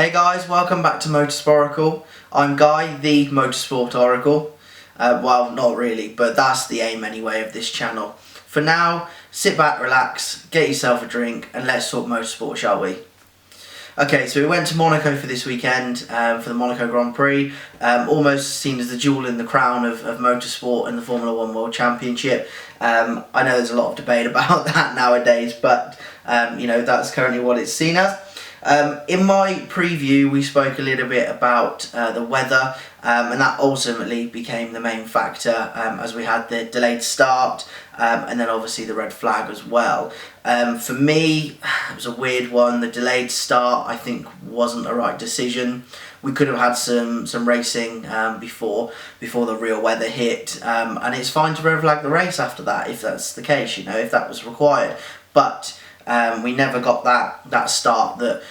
Hey guys, welcome back to Motorsport. I'm Guy, the Motorsport Oracle. Well, not really, but that's the aim anyway of this channel. For now, sit back, relax, get yourself a drink, and let's talk motorsport, shall we? Okay, so we went to Monaco for this weekend, for the Monaco Grand Prix. Almost seen as the jewel in the crown of motorsport and the Formula 1 World Championship. I know there's a lot of debate about that nowadays, but that's currently what it's seen as. In my preview, we spoke a little bit about the weather, and that ultimately became the main factor as we had the delayed start and then obviously the red flag as well. For me, it was a weird one. The delayed start, I think, wasn't the right decision. We could have had some racing before the real weather hit, and it's fine to red flag the race after that if that's the case, if that was required. But we never got that start that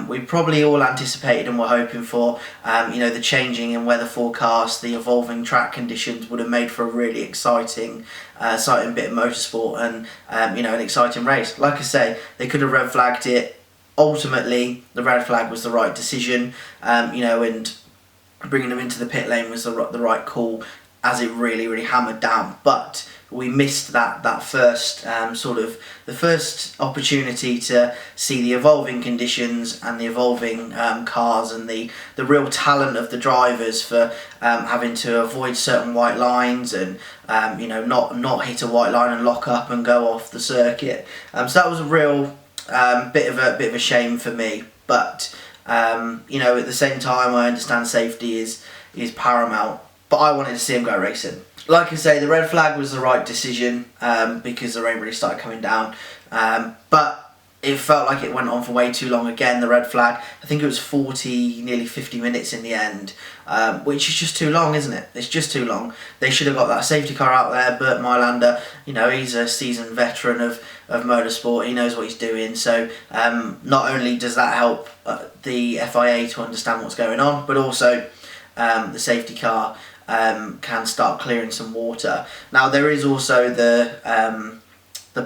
we probably all anticipated and were hoping for. The changing in weather forecast, the evolving track conditions would have made for a really exciting bit of motorsport and an exciting race. Like I say, they could have red flagged it. Ultimately, the red flag was the right decision, and bringing them into the pit lane was the right call, as it really hammered down. But we missed that first the first opportunity to see the evolving conditions and the evolving cars and the real talent of the drivers for having to avoid certain white lines and not hit a white line and lock up and go off the circuit. So that was a real bit of a shame for me. But at the same time, I understand safety is paramount. But I wanted to see him go racing. Like I say, the red flag was the right decision because the rain really started coming down. But it felt like it went on for way too long again, the red flag. I think it was nearly 50 minutes in the end, which is just too long, isn't it? It's just too long. They should have got that safety car out there. Bert Mylander, he's a seasoned veteran of motorsport. He knows what he's doing. So not only does that help the FIA to understand what's going on, but also the safety car can start clearing some water. Now there is also the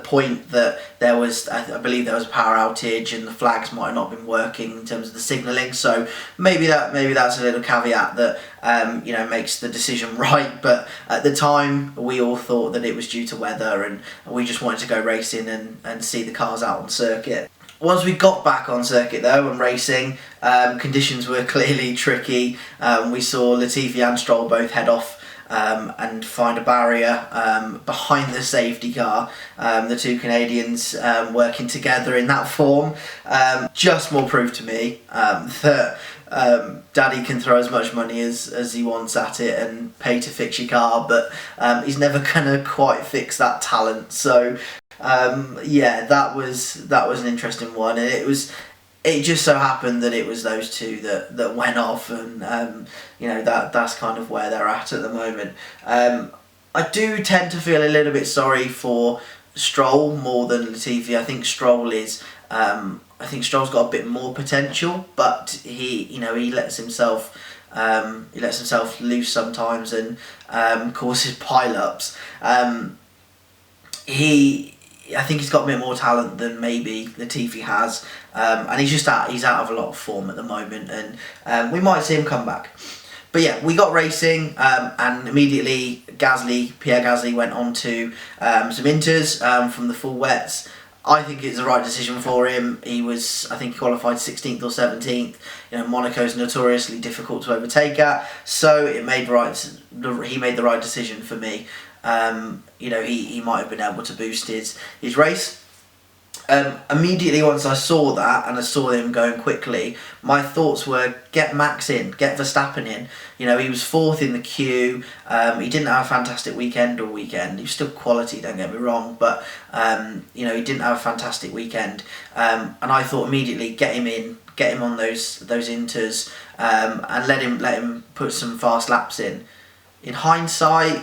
point that I believe there was a power outage and the flags might have not been working in terms of the signalling. So maybe that's a little caveat that makes the decision right. But at the time, we all thought that it was due to weather, and we just wanted to go racing and see the cars out on circuit. Once we got back on circuit though and racing, conditions were clearly tricky. We saw Latifi and Stroll both head off and find a barrier behind the safety car. The two Canadians working together in that form. Just more proof to me that Daddy can throw as much money as he wants at it and pay to fix your car, but he's never going to quite fix that talent. So that was an interesting one, and it just so happened that it was those two that went off, and that's kind of where they're at the moment. I do tend to feel a little bit sorry for Stroll more than Latifi. I think Stroll's got a bit more potential, but he lets himself loose sometimes and causes pile-ups. I think he's got a bit more talent than maybe Latifi has, and he's out of a lot of form at the moment, and we might see him come back. But yeah, we got racing, and immediately Pierre Gasly went on to some inters from the full wets. I think it's the right decision for him. I think he qualified 16th or 17th. Monaco's notoriously difficult to overtake at, so he made the right decision for me. He might have been able to boost his race. Immediately once I saw that and I saw him going quickly, my thoughts were get Max in, get Verstappen in. He was fourth in the queue. He didn't have a fantastic weekend all weekend. He was still quality, don't get me wrong, but he didn't have a fantastic weekend. And I thought immediately get him in, get him on those inters, and let him put some fast laps in. In hindsight,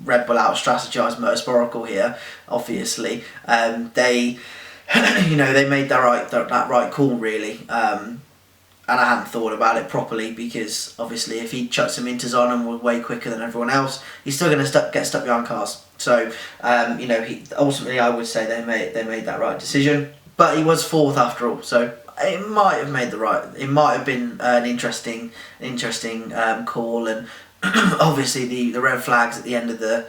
Red Bull out-strategized Motorsport here, obviously. They made that right call, really. And I hadn't thought about it properly because, obviously, if he chucked some inters on and was way quicker than everyone else, he's still going to get stuck behind cars. So, ultimately, I would say they made that right decision. But he was fourth after all, so it might have made the right. It might have been an interesting call, and obviously the red flags at the end of the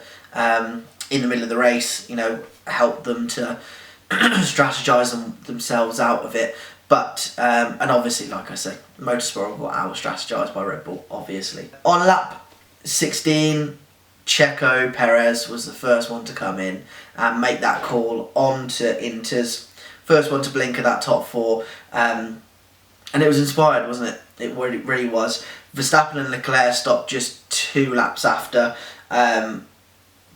in the middle of the race, helped them to strategise themselves out of it. But and obviously, like I say, Motorsport got out strategized by Red Bull. Obviously, on lap 16, Checo Perez was the first one to come in and make that call onto Inters. First one to blink at that top four, and it was inspired, wasn't it? It really was. Verstappen and Leclerc stopped just 2 laps after,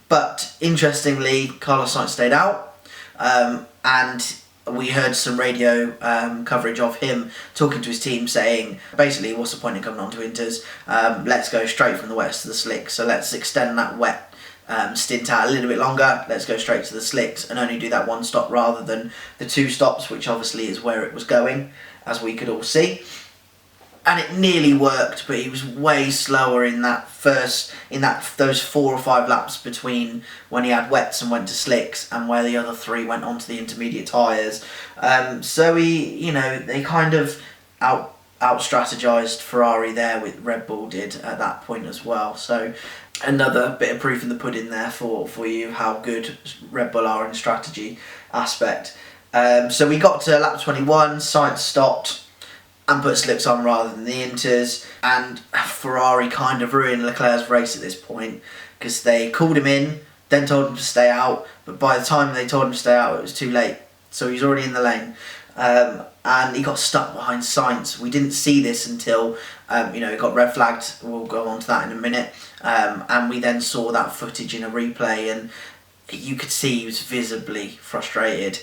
but interestingly, Carlos Sainz stayed out, and we heard some radio coverage of him talking to his team saying, basically, what's the point in coming on to Inters? Let's go straight from the wets to the slicks. So let's extend that wet stint out a little bit longer. Let's go straight to the slicks and only do that 1 stop rather than the 2 stops, which obviously is where it was going, as we could all see. And it nearly worked, but he was way slower in those 4 or 5 laps between when he had wets and went to slicks, and where the other 3 went onto the intermediate tyres. So they kind of out strategized Ferrari there, with Red Bull did at that point as well. So another bit of proof in the pudding there for you how good Red Bull are in strategy aspect. So we got to lap 21, Sainz stopped and put slicks on rather than the Inters, and Ferrari kind of ruined Leclerc's race at this point, because they called him in, then told him to stay out, but by the time they told him to stay out it was too late, so he's already in the lane, and he got stuck behind Sainz. We didn't see this until it got red flagged. We'll go on to that in a minute, and we then saw that footage in a replay, and you could see he was visibly frustrated.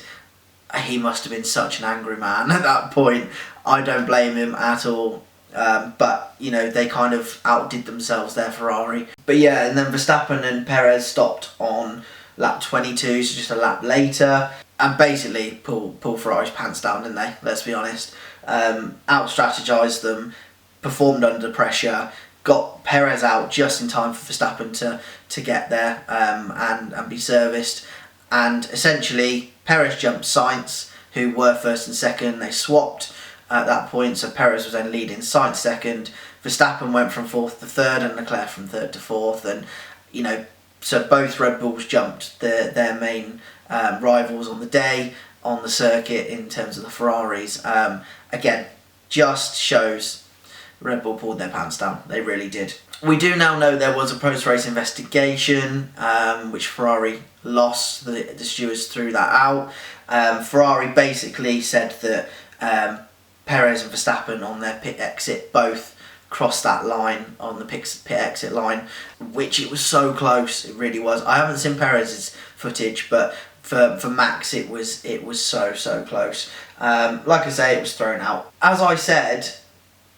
He must have been such an angry man at that point. I don't blame him at all. But, they kind of outdid themselves there, Ferrari. But yeah, and then Verstappen and Perez stopped on lap 22, so just a lap later. And basically pulled Ferrari's pants down, didn't they? Let's be honest. Out-strategized them, performed under pressure, got Perez out just in time for Verstappen to get there and be serviced. And essentially, Perez jumped Sainz, who were first and second. They swapped at that point, so Perez was then leading, Sainz second. Verstappen went from 4th to 3rd, and Leclerc from 3rd to 4th. And, so both Red Bulls jumped their main rivals on the day, on the circuit, in terms of the Ferraris. Again, just shows Red Bull pulled their pants down. They really did. We do now know there was a post-race investigation, which Ferrari lost. The stewards threw that out. Ferrari basically said that Perez and Verstappen on their pit exit both crossed that line on the pit exit line, which it was so close. It really was. I haven't seen Perez's footage, but for Max it was so close. Like I say, it was thrown out. As I said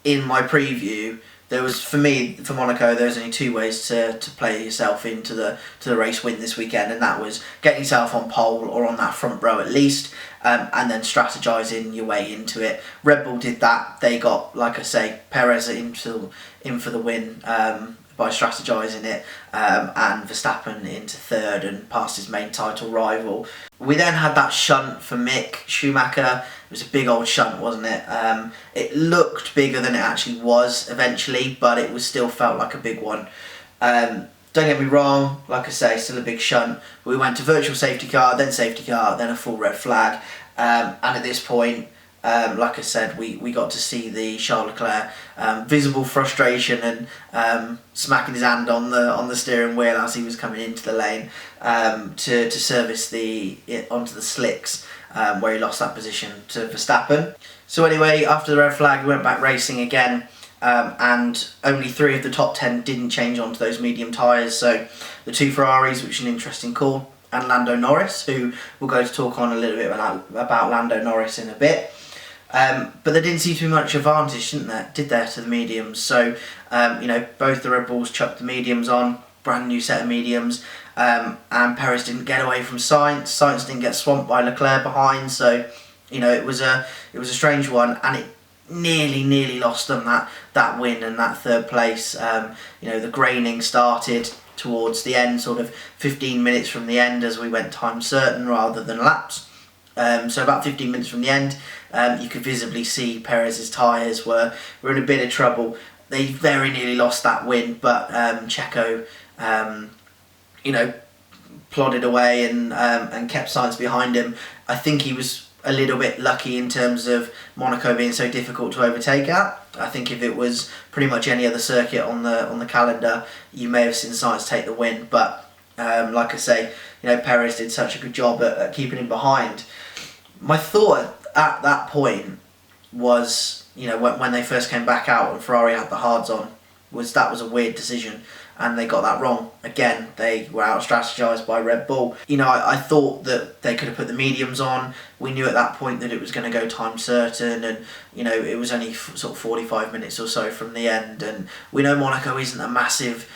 in my preview, there was, for Monaco, there's only 2 ways to play yourself into the race win this weekend, and that was getting yourself on pole or on that front row at least, and then strategizing your way into it. Red Bull did that. They got, like I say, Perez in for the win by strategizing it, and Verstappen into 3rd and past his main title rival. We then had that shunt for Mick Schumacher. It was a big old shunt, wasn't it? It looked bigger than it actually was eventually, but it was still felt like a big one. Don't get me wrong, like I say, still a big shunt. We went to virtual safety car, then a full red flag. And at this point, like I said, we got to see the Charles Leclerc visible frustration and smacking his hand on the steering wheel as he was coming into the lane to service onto the slicks, where he lost that position to Verstappen. So anyway, after the red flag, we went back racing again, and only 3 of the top 10 didn't change onto those medium tyres. So the 2 Ferraris, which is an interesting call, and Lando Norris, who we'll go to talk on a little bit about Lando Norris in a bit. But there didn't seem to be much advantage, did there, to the mediums. So, both the Red Bulls chucked the mediums on, brand new set of mediums, and Perez didn't get away from Sainz. Sainz didn't get swamped by Leclerc behind. So, it was a strange one, and it nearly lost them that win and that 3rd place. The graining started towards the end, sort of 15 minutes from the end, as we went time certain rather than laps. So about 15 minutes from the end, you could visibly see Perez's tyres were in a bit of trouble. They very nearly lost that win, but Checo, plodded away and kept Sainz behind him. I think he was a little bit lucky in terms of Monaco being so difficult to overtake at. I think if it was pretty much any other circuit on the calendar, you may have seen Sainz take the win. But like I say, Perez did such a good job at keeping him behind. My thought at that point was, when they first came back out and Ferrari had the hards on, was a weird decision. And they got that wrong. Again, they were out-strategized by Red Bull. I thought that they could have put the mediums on. We knew at that point that it was going to go time certain, and it was only sort of 45 minutes or so from the end. And we know Monaco isn't a massive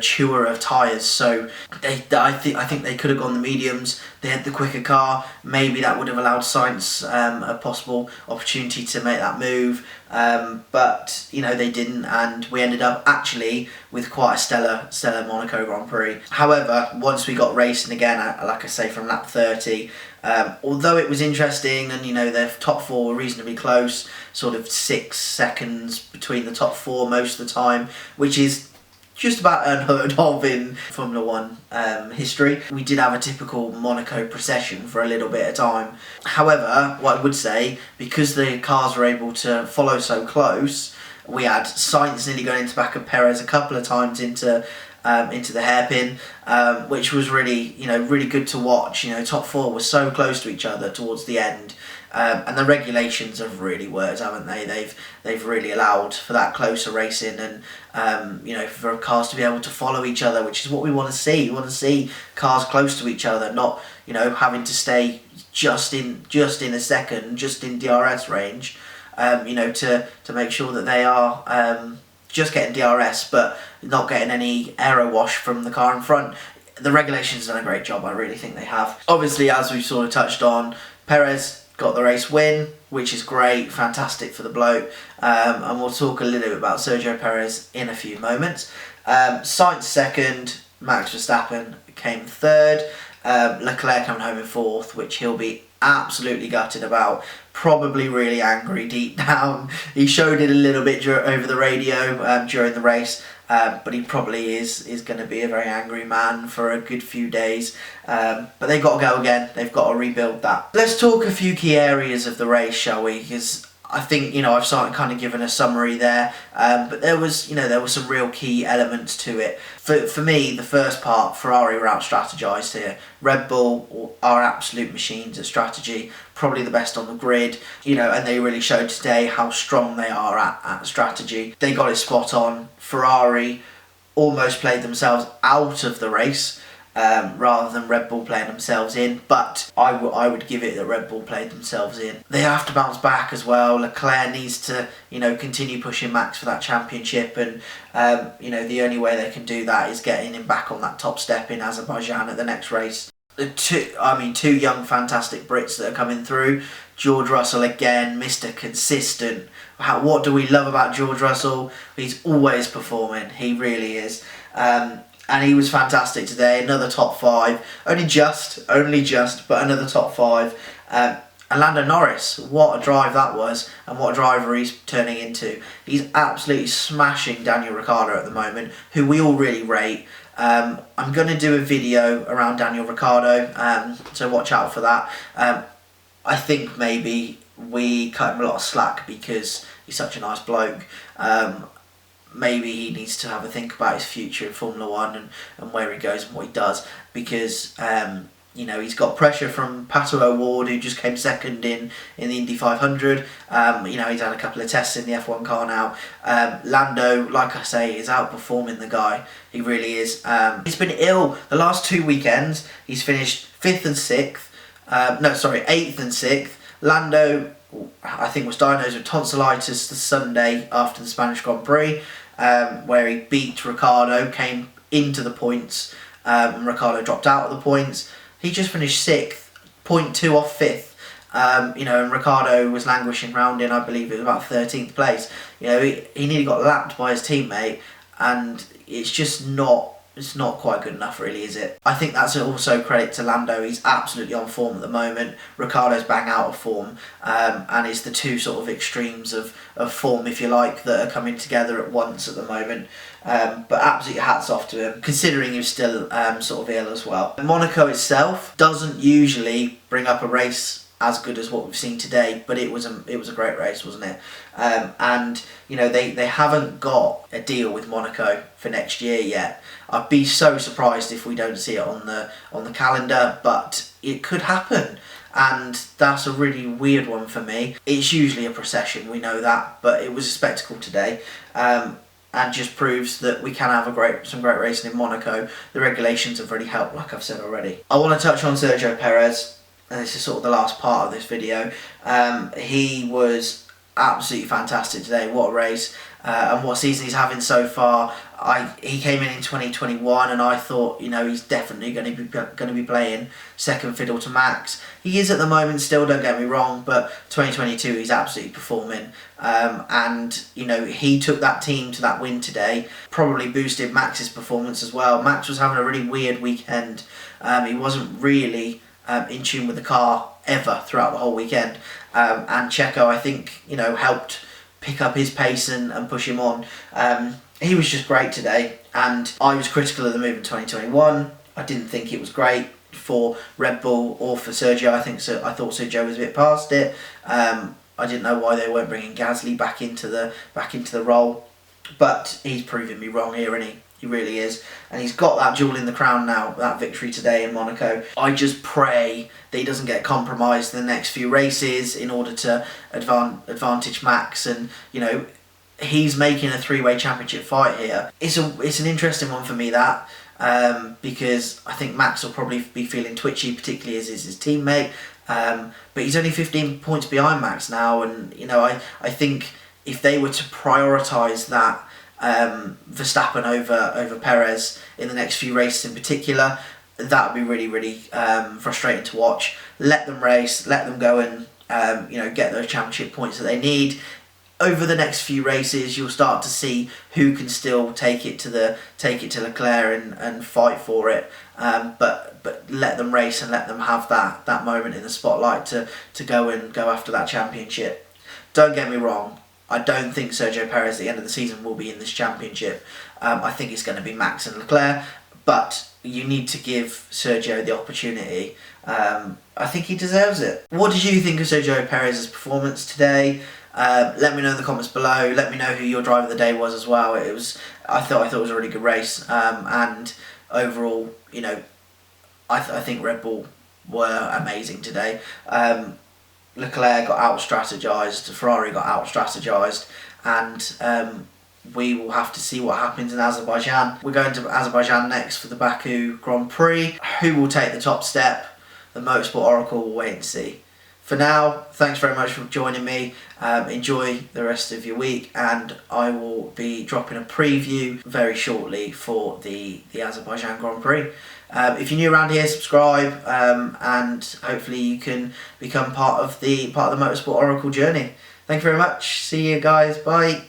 chewer of tyres, so I think they could have gone the mediums. They had the quicker car. Maybe that would have allowed Sainz a possible opportunity to make that move, but they didn't, and we ended up actually with quite a stellar Monaco Grand Prix. However, once we got racing again, like I say, from lap 30, although it was interesting, and the top four were reasonably close, sort of 6 seconds between the top four most of the time, which is just about unheard of in Formula 1 history. We did have a typical Monaco procession for a little bit of time. However, what I would say, because the cars were able to follow so close, we had Sainz nearly going into the back of Perez a couple of times into the hairpin, which was really good to watch. Top four were so close to each other towards the end. And the regulations have really worked, haven't they? They've really allowed for that closer racing, and for cars to be able to follow each other, which is what we want to see. We want to see cars close to each other, not having to stay just in a second, just in DRS range. To make sure that they are just getting DRS, but not getting any aero wash from the car in front. The regulations have done a great job. I really think they have. Obviously, as we've sort of touched on, Perez got the race win, which is great, fantastic for the bloke. And we'll talk a little bit about Sergio Perez in a few moments. Sainz second, Max Verstappen came third. Leclerc coming home in fourth, which he'll be absolutely gutted about. Probably really angry deep down. He showed it a little bit over the radio during the race. But he probably is going to be a very angry man for a good few days. But they've got to go again. They've got to rebuild that. Let's talk a few key areas of the race, shall we? Because I think I've started kind of given a summary there. But there was some real key elements to it. For me, the first part, Ferrari were out strategized here. Red Bull are absolute machines at strategy. Probably the best on the grid, and they really showed today how strong they are at strategy. They got it spot on. Ferrari almost played themselves out of the race rather than Red Bull playing themselves in, but I would give it that Red Bull played themselves in. They have to bounce back as well. Leclerc needs to continue pushing Max for that championship, and the only way they can do that is getting him back on that top step in Azerbaijan at the next race. Two young fantastic Brits that are coming through. George Russell again, Mr. Consistent. What do we love about George Russell? He's always performing. He really is. And he was fantastic today. Another top five. Only just, but another top five. And Lando Norris, what a drive that was, and what a driver he's turning into. He's absolutely smashing Daniel Ricciardo at the moment, who we all really rate. I'm going to do a video around Daniel Ricciardo, so watch out for that. I think maybe we cut him a lot of slack because he's such a nice bloke. Maybe he needs to have a think about his future in Formula 1 and where he goes and what he does, because he's got pressure from Pato O'Ward, who just came second in the Indy 500. He's had a couple of tests in the F1 car now. Lando, like I say, is outperforming the guy. He really is. He's been ill the last 2 weekends. He's finished 8th and 6th. Lando, I think, was diagnosed with tonsillitis the Sunday after the Spanish Grand Prix, where he beat Ricciardo, came into the points, and Ricciardo dropped out of the points. He just finished 6th, 0.2 off 5th. And Ricciardo was languishing round in, I believe it was about 13th place. He nearly got lapped by his teammate, and it's just not it's not quite good enough, really, is it? I think that's also credit to Lando. He's absolutely on form at the moment. Ricciardo's bang out of form, and it's the two sort of extremes of form, if you like, that are coming together at once at the moment. But absolutely hats off to him, considering he's still sort of ill as well. Monaco itself doesn't usually bring up a race as good as what we've seen today, but it was a great race, wasn't it? And you know, they haven't got a deal with Monaco for next year yet. I'd be so surprised if we don't see it on the calendar, but it could happen. And that's a really weird one for me. It's usually a procession, we know that, but it was a spectacle today. And just proves that we can have some great racing in Monaco. The regulations have really helped, like I've said already. I want to touch on Sergio Perez, and this is sort of the last part of this video. He was absolutely fantastic today. What a race, and what season he's having so far. He came in 2021, and I thought, you know, he's definitely going to be playing second fiddle to Max. He is at the moment still, don't get me wrong, but 2022 he's absolutely performing. And you know, he took that team to that win today. Probably boosted Max's performance as well. Max was having a really weird weekend. He wasn't really in tune with the car ever throughout the whole weekend, and Checo, I think, you know, helped pick up his pace and push him on. He was just great today, and I was critical of the move in 2021. I didn't think it was great for Red Bull or for Sergio. I thought Sergio was a bit past it. I didn't know why they weren't bringing Gasly back into the role, but he's proving me wrong here, isn't he? He really is. And he's got that jewel in the crown now, that victory today in Monaco. I just pray that he doesn't get compromised in the next few races in order to advantage Max. And, you know, he's making a three-way championship fight here. It's an interesting one for me, that, because I think Max will probably be feeling twitchy, particularly as is his teammate. But he's only 15 points behind Max now. And, you know, I think if they were to prioritise that, Verstappen over Perez in the next few races in particular, that would be really, really frustrating to watch. Let them race, let them go and you know, get those championship points that they need. Over the next few races, you'll start to see who can still take it to Leclerc and fight for it. But let them race and let them have that moment in the spotlight to go after that championship. Don't get me wrong. I don't think Sergio Perez at the end of the season will be in this championship. I think it's going to be Max and Leclerc, but you need to give Sergio the opportunity. I think he deserves it. What did you think of Sergio Perez's performance today? Let me know in the comments below. Let me know who your driver of the day was as well. I thought it was a really good race, and overall, you know, I think Red Bull were amazing today. Leclerc got out-strategised, Ferrari got out-strategised, and we will have to see what happens in Azerbaijan. We're going to Azerbaijan next for the Baku Grand Prix. Who will take the top step? The Motorsport Oracle will wait and see. For now, thanks very much for joining me. Enjoy the rest of your week, and I will be dropping a preview very shortly for the Azerbaijan Grand Prix. If you're new around here, subscribe, and hopefully you can become part of the Motorsport Oracle journey. Thank you very much. See you guys. Bye.